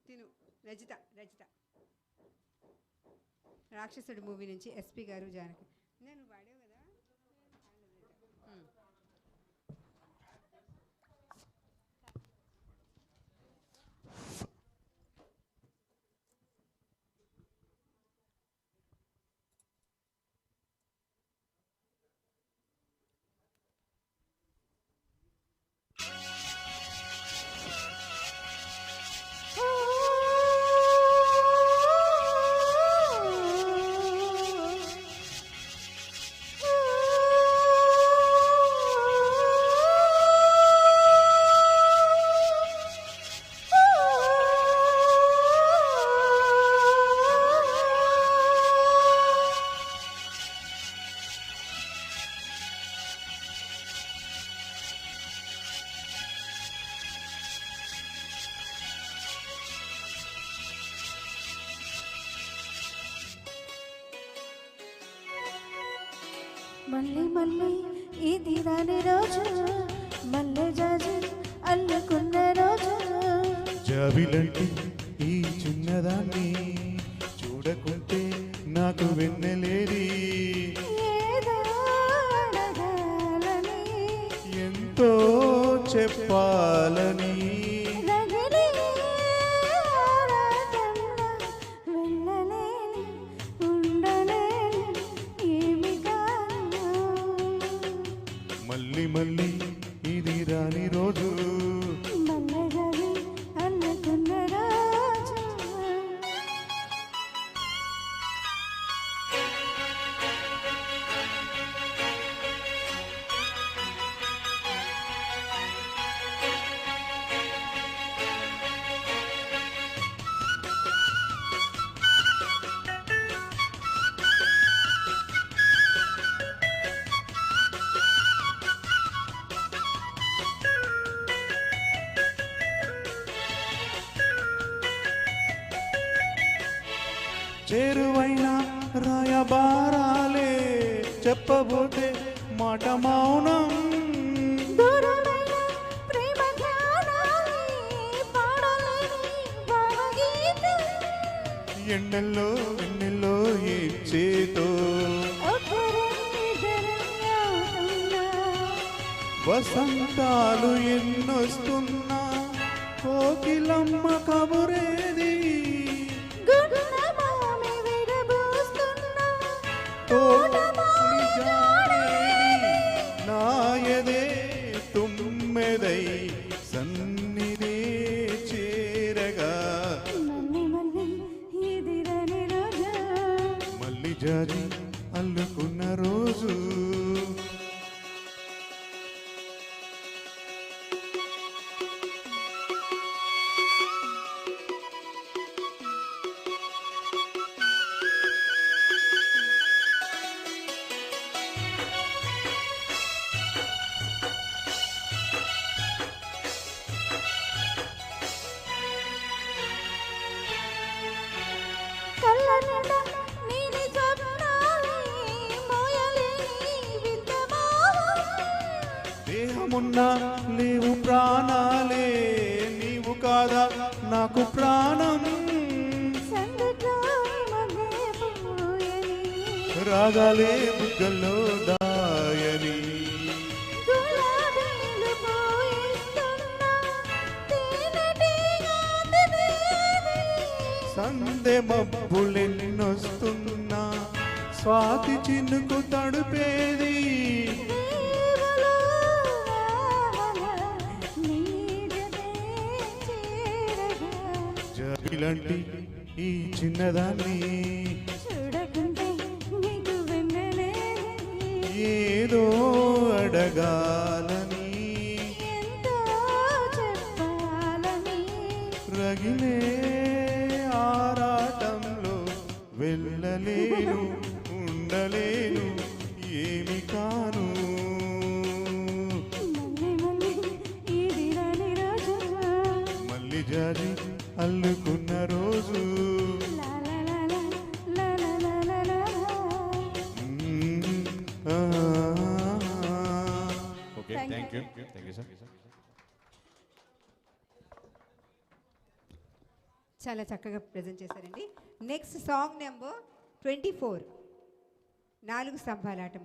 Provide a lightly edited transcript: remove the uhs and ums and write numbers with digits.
తిను రజిత రజిత రాక్షసుడు మూవీ నుంచి ఎస్పి గారు జానకి నేను వాడావు కదా. మళ్ళీ మళ్ళీ ఇది రాని రోజు, మళ్ళీ జాజి అల్లుకున్న రోజు. జాబిలంటి ఈ చిన్నదాన్ని చూడకుంటే నాకు వెన్నెలేది. ఏదో అడగాలని, ఎంతో చెప్పాలని, రగిలే ఆరాటంలో వెళ్ళలేని, ఉండలేని ఏమి కాను. మళ్ళీ మళ్ళీ ఇది రాని రోజు, మళ్ళీ జాజి అల్లుకున్న రోజు. చేరువైన రాయబారాలే చెప్పబోతే మాట మౌనం. దూరమైన ప్రేమ ధ్యానాలే పాడలేని భావగీతం. ఎండల్లో వెన్నెల్లో ఏడ్చేతో ఒకరం ఇద్దరం అవుతున్నా, వసంతాలు ఎన్నొస్తున్నా కోకిలమ్మ కబురేది. గుండమామి విడబూస్తున్నా, తోటమాలి జాడేది. నాయదే తుమ్మెదై సన్నిధే చేరగా, మళ్ళీ మళ్ళీ ఇది రాని రోజు, మళ్ళీ జాజి అల్లుకున్న రోజు. కళ్ళ నిండా నీలి స్వప్నాలే మోయలేని వింత మోహం. దేహమున్నా లేవు ప్రాణాలే, నీవు కాదా నాకు ప్రాణం. సందులో మల్లె పూయని, రాగాలే బుగ్గల్లో దాయని, గులాబీలు పూయిస్తున్నా, తేనెటీగ తినేది. సందె మబ్బులెన్నొస్తున్నా స్వాతి చినుకు తడుపేది. రేవులో రావాల నీడనే చేరగా, జాబిలంటి ఈ చిన్నదాన్ని చూడకుంటే నీకు వెన్నెలేని, ఏదో అడగాలని, ఎంతో చెప్పాలని. రగిలే ఆరాటంలో వెళ్ళలేను, ఉండలేను ఏమి కాను. మళ్ళీ మళ్ళీ ఇది రాని రోజు, మళ్ళీ జాజి అల్లుకున్న రోజు. లా లా లా లా లా లా లా లా లా. Okay, thank you sir. చాలా చక్కగా ప్రజెంట్ చేశారండి. నెక్స్ట్ సాంగ్ నెంబర్ 24 4 స్తంభాల ఆట.